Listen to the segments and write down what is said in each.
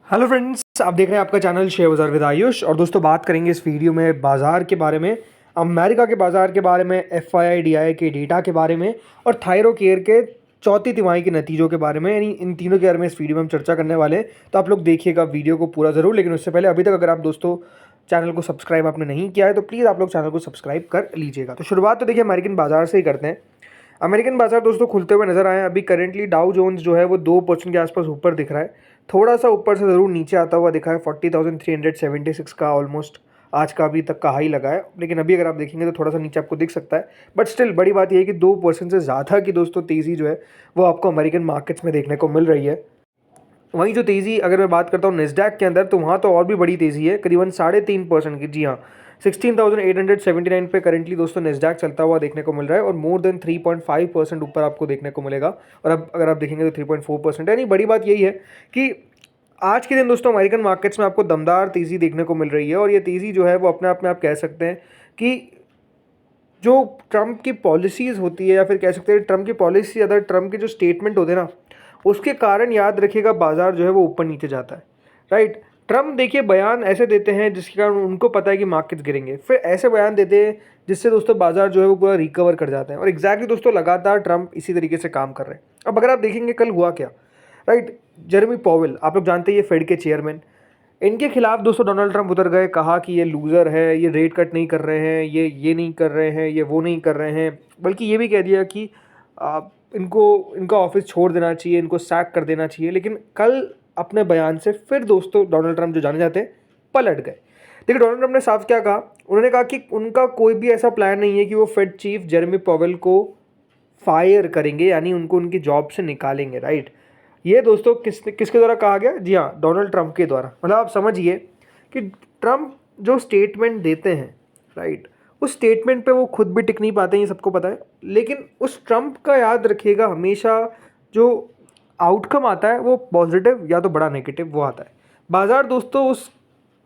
Hello friends, आप देख रहे हैं आपका चैनल शेयर बाजार विद आयुष। और दोस्तों, बात करेंगे इस वीडियो में बाजार के बारे में, अमेरिका के बाजार के बारे में, एफआईआई के डेटा के बारे में और थायरो केयर के चौथी तिमाही के नतीजों के बारे में। यानी इन तीनों के बारे में इस वीडियो में हम चर्चा करने वाले हैं। तो आप लोग देखिएगा वीडियो को पूरा ज़रूर। लेकिन उससे पहले अभी तक अगर आप दोस्तों चैनल को सब्सक्राइब आपने नहीं किया है तो प्लीज़ आप लोग चैनल को सब्सक्राइब कर लीजिएगा। तो शुरुआत तो देखिए अमेरिकन बाजार से ही करते हैं। अमेरिकन बाजार दोस्तों खुलते हुए नजर आए हैं। अभी करेंटली डाउ जोन्स जो है वो 2% के आसपास ऊपर दिख रहा है। थोड़ा सा ऊपर से ज़रूर नीचे आता हुआ दिखा है। 40,376 का ऑलमोस्ट आज का अभी तक का हाई लगा है। लेकिन अभी अगर आप देखेंगे तो थोड़ा सा नीचे आपको दिख सकता है। बट स्टिल बड़ी बात यह है कि 2% से ज़्यादा की दोस्तों तेज़ी जो है वो आपको अमेरिकन मार्केट्स में देखने को मिल रही है। वहीं जो तेज़ी अगर मैं बात करता हूँ नेस्डैक के अंदर, तो वहाँ तो और भी बड़ी तेज़ी है, करीबन 3.5% की। जी हाँ, 16,879 पे करेंटली दोस्तों नेस्डैक चलता हुआ देखने को मिल रहा है और मोर देन 3.5% ऊपर आपको देखने को मिलेगा। और अब अगर आप देखेंगे तो 3.4% है। यानी बड़ी बात यही है कि आज के दिन दोस्तों अमेरिकन मार्केट्स में आपको दमदार तेज़ी देखने को मिल रही है। और ये तेज़ी जो है वो अपने आप में आप कह सकते हैं कि जो ट्रंप की पॉलिसीज़ होती है, या फिर कह सकते हैं ट्रंप की पॉलिसी अदर ट्रंप के जो स्टेटमेंट होते हैं ना, उसके कारण याद रखिएगा बाजार जो है वो ऊपर नीचे जाता है। राइट, ट्रंप देखिए बयान ऐसे देते हैं जिसके कारण उनको पता है कि मार्केट्स गिरेंगे, फिर ऐसे बयान देते हैं जिससे दोस्तों बाजार जो है वो पूरा रिकवर कर जाते हैं। और एग्जैक्टली दोस्तों लगातार ट्रंप इसी तरीके से काम कर रहे हैं। अब अगर आप देखेंगे कल हुआ क्या। राइट, जेरेमी पॉवेल, आप लोग जानते हैं ये फेड के चेयरमैन, इनके खिलाफ दोस्तों डोनाल्ड ट्रंप उतर गए। कहा कि ये लूज़र है, ये रेट कट नहीं कर रहे हैं, ये नहीं कर रहे हैं, ये वो नहीं कर रहे हैं। बल्कि ये भी कह दिया कि इनको इनका ऑफिस छोड़ देना चाहिए, इनको सैक कर देना चाहिए। लेकिन कल अपने बयान से फिर दोस्तों डोनाल्ड ट्रंप जो जाने जाते हैं पलट गए। देखिए डोनाल्ड ट्रंप ने साफ क्या कहा, उन्होंने कहा कि उनका कोई भी ऐसा प्लान नहीं है कि वो फेड चीफ जेरेमी पॉवेल को फायर करेंगे, यानी उनको उनकी जॉब से निकालेंगे। राइट, ये दोस्तों किसके द्वारा कहा गया? जी हाँ, डोनाल्ड ट्रंप के द्वारा। मतलब आप समझिए कि ट्रंप जो स्टेटमेंट देते हैं, राइट, उस स्टेटमेंट पे वो खुद भी टिक नहीं पाते हैं, ये सबको पता है। लेकिन उस ट्रंप का याद रखिएगा हमेशा जो आउटकम आता है वो पॉजिटिव या तो बड़ा नेगेटिव वो आता है। बाजार दोस्तों उस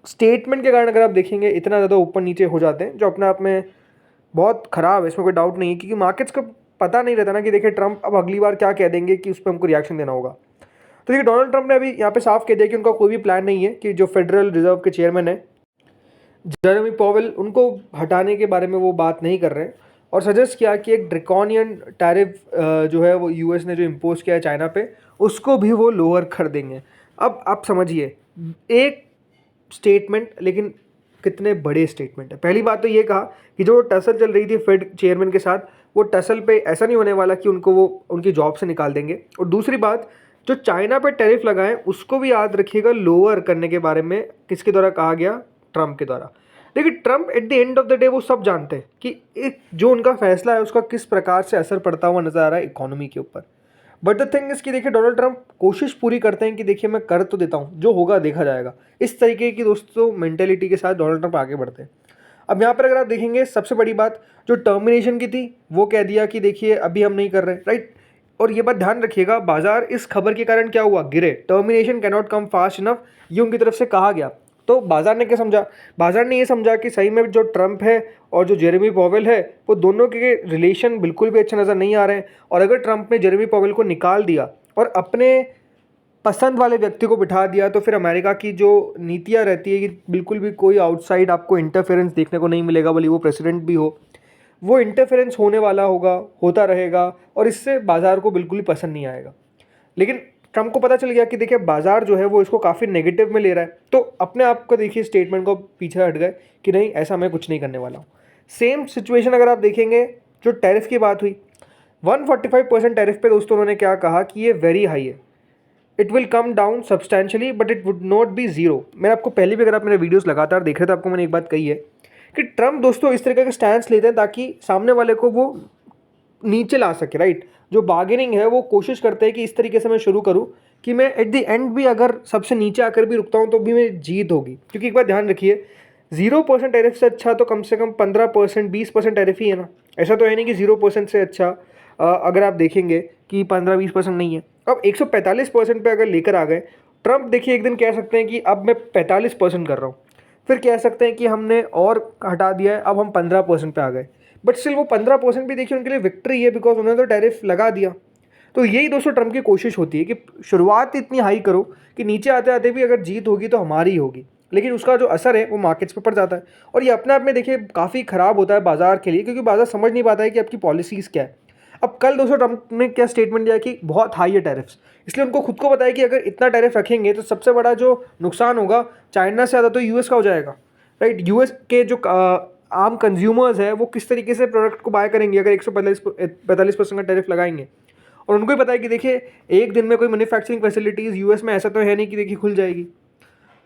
स्टेटमेंट के कारण अगर आप देखेंगे इतना ज़्यादा ऊपर नीचे हो जाते हैं, जो अपने आप में बहुत ख़राब है, इसमें कोई डाउट नहीं है। क्योंकि मार्केट्स को पता नहीं रहता ना कि देखिए ट्रंप अब अगली बार क्या कह देंगे कि उस पर हमको रिएक्शन देना होगा। तो देखिए डोनाल्ड ट्रंप ने अभी यहाँ पे साफ कह दिया कि उनका कोई भी प्लान नहीं है कि जो फेडरल रिजर्व के चेयरमैन है जेरेमी पॉवेल, उनको हटाने के बारे में वो बात नहीं कर रहे हैं। और सजेस्ट किया कि एक ड्रैकोनियन टैरिफ जो है वो यूएस ने जो इम्पोज किया है चाइना पे, उसको भी वो लोअर कर देंगे। अब आप समझिए एक स्टेटमेंट, लेकिन कितने बड़े स्टेटमेंट है। पहली बात तो ये कहा कि जो टसल चल रही थी फेड चेयरमैन के साथ, वो टसल पे ऐसा नहीं होने वाला कि उनको वो उनकी जॉब से निकाल देंगे। और दूसरी बात, जो चाइना पे टैरिफ लगाएं उसको भी याद रखिएगा लोअर करने के बारे में किसके द्वारा कहा गया? ट्रंप के द्वारा। लेकिन Trump at the end of the day वो सब जानते हैं कि एक जो उनका फैसला है उसका किस प्रकार से असर पड़ता हुआ नजर आ रहा है इकोनॉमी के ऊपर। बट द थिंग इज कि देखिए डोनाल्ड ट्रंप कोशिश पूरी करते हैं कि देखिए मैं कर तो देता हूँ, जो होगा देखा जाएगा। इस तरीके की दोस्तों मेंटेलिटी के साथ डोनाल्ड ट्रंप आगे बढ़ते हैं। अब यहाँ पर अगर आप देखेंगे सबसे बड़ी बात जो टर्मिनेशन की थी, वो कह दिया कि देखिए अभी हम नहीं कर रहे। राइट, और ये बात ध्यान रखिएगा बाजार इस खबर के कारण क्या हुआ? गिरे। Termination can not come fast enough, ये उनकी तरफ से कहा गया। तो बाजार ने क्या समझा? बाजार ने ये समझा कि सही में जो ट्रंप है और जो जेरेमी पॉवेल है वो दोनों के रिलेशन बिल्कुल भी अच्छे नज़र नहीं आ रहे हैं। और अगर ट्रंप ने जेरेमी पॉवेल को निकाल दिया और अपने पसंद वाले व्यक्ति को बिठा दिया, तो फिर अमेरिका की जो नीतियाँ रहती है कि बिल्कुल भी कोई आउटसाइड आपको इंटरफेरेंस देखने को नहीं मिलेगा, भले वो प्रेसिडेंट भी हो, वो इंटरफेरेंस होने वाला होगा, होता रहेगा। और इससे बाजार को बिल्कुल ही पसंद नहीं आएगा। लेकिन ट्रंप को पता चल गया कि देखिए बाजार जो है वो इसको काफ़ी नेगेटिव में ले रहा है, तो अपने आप को देखिए स्टेटमेंट को पीछे हट गए कि नहीं, ऐसा मैं कुछ नहीं करने वाला हूँ। सेम सिचुएशन अगर आप देखेंगे जो टैरिफ की बात हुई, 145% टैरिफ पे दोस्तों उन्होंने क्या कहा कि ये वेरी हाई है, it will come down substantially but it would not be zero. मैं आपको पहले भी अगर आप मेरे वीडियोस लगातार देख रहे थे, आपको मैंने एक बात कही है कि ट्रंप दोस्तों इस तरीके का स्टैंड लेते हैं ताकि सामने वाले को वो नीचे ला सके। राइट, जो बार्गेनिंग है वो कोशिश करते हैं कि इस तरीके से मैं शुरू करूं कि मैं एट द एंड भी अगर सबसे नीचे आकर भी रुकता हूं तो भी मेरी जीत होगी। क्योंकि एक बात ध्यान रखिए, 0% टैरिफ से अच्छा तो कम से कम 15% 20% टैरिफ ही है ना। ऐसा तो है नहीं कि 0% से अच्छा अगर आप देखेंगे कि 15-20% नहीं है। अब 145% पे अगर लेकर आ गए ट्रंप, देखिए एक दिन कह सकते हैं कि अब मैं 45% कर रहा हूँ, फिर कह सकते हैं कि हमने और हटा दिया है, अब हम 15% पे आ गए। बट स्टिल वो 15% भी देखिए उनके लिए विक्ट्री है, बिकॉज उन्होंने तो टैरिफ लगा दिया। तो यही दोस्तों ट्रम्प की कोशिश होती है कि शुरुआत इतनी हाई करो कि नीचे आते आते भी अगर जीत होगी तो हमारी ही होगी, लेकिन उसका जो असर है वो मार्केट्स पे पड़ जाता है। और ये अपने आप में देखिए काफ़ी ख़राब होता है बाजार के लिए, क्योंकि बाजार समझ नहीं पाता है कि आपकी पॉलिसीज़ क्या है। अब कल दोस्तों ट्रम्प ने क्या स्टेटमेंट दिया कि बहुत हाई है टैरिफ्स, इसलिए उनको खुद को पता है कि अगर इतना टैरिफ रखेंगे तो सबसे बड़ा जो नुकसान होगा चाइना से ज़्यादा तो यूएस का हो जाएगा, राइट। यूएस के जो आम कंज्यूमर्स है वो किस तरीके से प्रोडक्ट को बाय करेंगे अगर 145% का टैरिफ लगाएंगे। और उनको ही पता है कि देखिए एक दिन में कोई मैन्युफैक्चरिंग फैसिलिटीज़ यूएस में ऐसा तो है नहीं कि देखिए खुल जाएगी।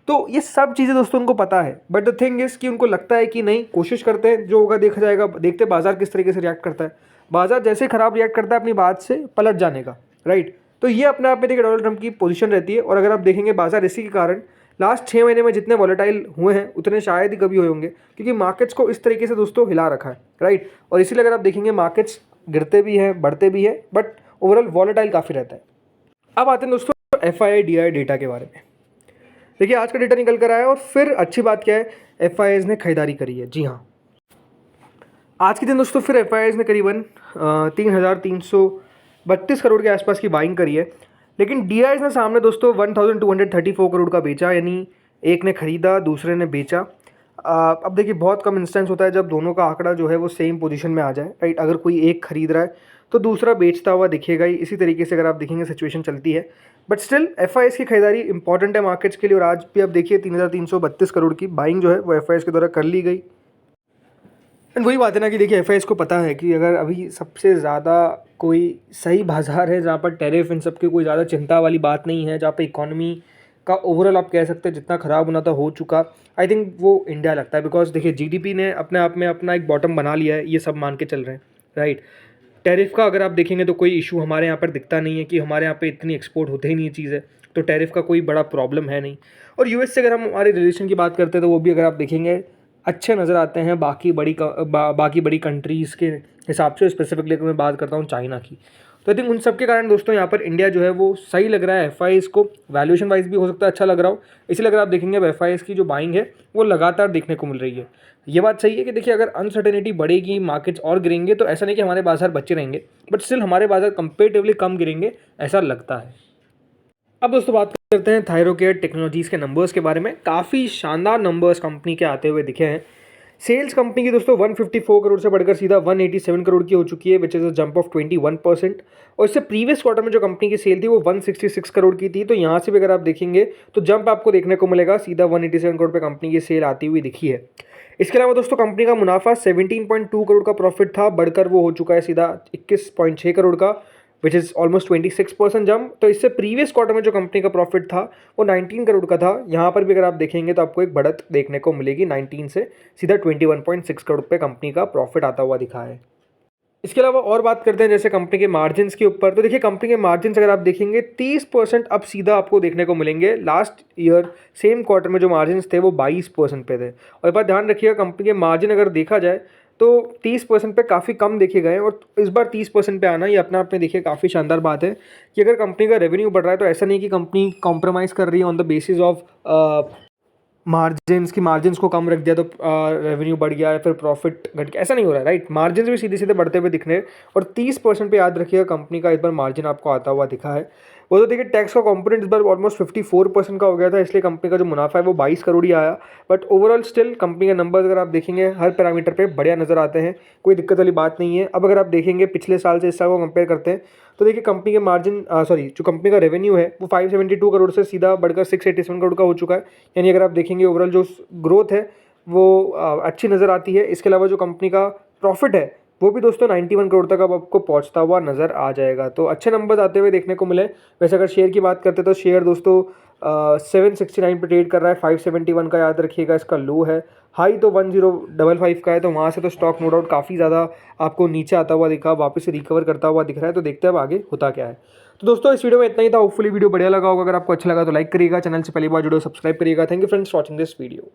तो ये सब चीज़ें दोस्तों उनको पता है, बट द थिंग इज़ कि उनको लगता है कि नहीं, कोशिश करते हैं, जो होगा देखा जाएगा, देखते हैं बाजार किस तरीके से रिएक्ट करता है। बाजार जैसे खराब रिएक्ट करता है अपनी बात से पलट जाने का, राइट। तो ये अपने आप में देखिए डोनाल्ड ट्रंप की पोजीशन रहती है। और अगर आप देखेंगे बाजार इसी के कारण लास्ट 6 महीने में जितने वॉलेटाइल हुए हैं उतने शायद ही कभी हुए होंगे, क्योंकि मार्केट्स को इस तरीके से दोस्तों हिला रखा है, राइट। और इसीलिए अगर आप देखेंगे मार्केट्स गिरते भी हैं बढ़ते भी हैं, बट ओवरऑल वॉलेटाइल काफ़ी रहता है। अब आते हैं दोस्तों FII DI डेटा के बारे में। देखिए आज का डेटा निकल कर आया और फिर अच्छी बात क्या है, FIIs ने खरीदारी करी है। जी हाँ, आज के दिन दोस्तों फिर FIIs ने करीबन 3,332 करोड़ के आसपास की बाइंग करी है। लेकिन DIs ने सामने दोस्तों 1,234 करोड़ का बेचा, यानी एक ने खरीदा दूसरे ने बेचा। अब देखिए बहुत कम इंस्टेंस होता है जब दोनों का आंकड़ा जो है वो सेम पोजीशन में आ जाए, राइट। अगर कोई एक खरीद रहा है तो दूसरा बेचता हुआ दिखेगा ही। इसी तरीके से अगर आप देखेंगे सिचुएशन चलती है, बट स्टिल FIIs की खरीदारी इंपॉर्टेंट है मार्केट्स के लिए। और आज भी आप देखिए 3,332 करोड़ की बाइंग जो है वो FIIs के द्वारा कर ली गई। एंड वही बात है ना कि देखिए FIIs को पता है कि अगर अभी सबसे ज़्यादा कोई सही बाज़ार है जहाँ पर टैरिफ इन सब की कोई ज़्यादा चिंता वाली बात नहीं है, जहाँ पे इकोनॉमी का ओवरऑल आप कह सकते हैं जितना ख़राब होना था हो चुका, आई थिंक वो इंडिया लगता है। बिकॉज देखिए GDP ने अपने आप में अपना एक बॉटम बना लिया है, ये सब मान के चल रहे हैं, राइट। टैरिफ का अगर आप देखेंगे तो कोई इशू हमारे यहाँ पर दिखता नहीं है कि हमारे यहाँ पे इतनी एक्सपोर्ट होते ही नहीं चीज़ें, तो टैरिफ का कोई बड़ा प्रॉब्लम है नहीं। और US से अगर हम हमारे रिलेशन की बात करते हैं तो वो भी अगर आप देखेंगे अच्छे नज़र आते हैं बाकी बड़ी कंट्रीज़ के हिसाब से। स्पेसिफिकली अगर मैं बात करता हूँ चाइना की, तो आई थिंक उन सब के कारण दोस्तों यहाँ पर इंडिया जो है वो सही लग रहा है। FIIs को वैल्यूएशन वाइज भी हो सकता है अच्छा लग रहा हो, इसलिए अगर आप देखेंगे अब FIIs की जो बाइंग है वो लगातार देखने को मिल रही है। ये बात सही है कि देखिए अगर अनसर्टेनिटी बढ़ेगी, मार्केट्स और गिरेंगे, तो ऐसा नहीं कि हमारे बाजार बचे रहेंगे, बट स्टिल हमारे बाजार कंपेरेटिवली कम गिरेंगे, ऐसा लगता है। अब दोस्तों बात करते हैं थायरोकेयर टेक्नोलॉजीज़ के नंबर्स के बारे में। काफ़ी शानदार नंबर्स कंपनी के आते हुए दिखे हैं। सेल्स कंपनी की दोस्तों 154 करोड़ से बढ़कर सीधा 187 करोड़ की हो चुकी है, which is a jump of 21%। और इससे प्रीवियस क्वार्टर में जो कंपनी की सेल थी वो 166 करोड़ की थी। तो यहाँ से भी अगर आप देखेंगे तो जंप आपको देखने को मिलेगा, सीधा 187 करोड़ पे कंपनी की सेल आती हुई दिखी है। इसके अलावा दोस्तों कंपनी का मुनाफा 17.2 करोड़ का प्रॉफिट था, बढ़कर वो हो चुका है सीधा 21.6 करोड़ का, विच इज़ ऑलमोस्ट 26% जंप। तो इससे प्रीवियस क्वार्टर में जो कंपनी का प्रॉफिट था वो 19 करोड़ का था। यहाँ पर भी अगर आप देखेंगे तो आपको एक बढ़त देखने को मिलेगी, 19 से सीधा 21.6 करोड़ पे कंपनी का प्रॉफिट आता हुआ दिखा है। इसके अलावा और बात करते हैं जैसे कंपनी के मार्जिन्स के ऊपर, तो देखिए कंपनी के मार्जिन्स अगर आप देखेंगे 30% अब सीधा आपको देखने को मिलेंगे। लास्ट ईयर सेम क्वार्टर में जो मार्जिन्स थे वो 22% पे थे। और एक बात ध्यान रखिएगा, कंपनी के मार्जिन अगर देखा जाए तो 30% पे काफ़ी कम देखे गए हैं, और इस बार 30% पे आना ये अपने आप में देखिए काफ़ी शानदार बात है कि अगर कंपनी का रेवेन्यू बढ़ रहा है तो ऐसा नहीं कि कंपनी कॉम्प्रोमाइज़ कर रही है on the basis of margins को कम रख दिया तो रेवेन्यू बढ़ गया या फिर प्रॉफिट घट गया, ऐसा नहीं हो रहा है, राइट। मार्जिन्स भी सीधे सीधे बढ़ते हुए दिख रहे हैं। और 30% पे याद रखिएगा कंपनी का इस बार मार्जिन आपको आता हुआ दिखा है। वो तो देखिए टैक्स का कंपोनेंट इस बार ऑलमोस्ट 54% का हो गया था, इसलिए कंपनी का जो मुनाफा है वो 22 करोड़ ही आया। बट ओवरऑल स्टिल कंपनी के नंबर्स अगर आप देखेंगे हर पैरामीटर पे बढ़िया नज़र आते हैं, कोई दिक्कत वाली बात नहीं है। अब अगर आप देखेंगे पिछले साल से इस साल को कंपेयर करते हैं तो देखिए कंपनी के जो कंपनी का रेवेन्यू है वो 572 करोड़ से सीधा बढ़कर 687 करोड़ का हो चुका है। यानी अगर आप देखेंगे ओवरऑल जो ग्रोथ है वो अच्छी नज़र आती है। इसके अलावा जो कंपनी का प्रॉफिट है वो भी दोस्तों 91 करोड़ तक अब आपको पहुंचता हुआ नज़र आ जाएगा। तो अच्छे नंबर्स आते हुए देखने को मिले। वैसे अगर शेयर की बात करते तो शेयर दोस्तों 769 पे ट्रेड कर रहा है, 571 का याद रखिएगा इसका लो है, हाई तो 1055 का है। तो वहाँ से तो स्टॉक नो डाउट काफ़ी ज़्यादा आपको नीचे आता हुआ दिखा, वापस से रिकवर करता हुआ दिख रहा है। तो देखते हैं अब आगे होता क्या है। तो दोस्तों इस वीडियो में इतना ही था। होपफुली वीडियो बढ़िया लगा होगा। अगर आपको अच्छा लगा तो लाइक करिएगा, चैनल से पहली बार जुड़े हो सब्सक्राइब करिएगा। Thank you friends for watching this video.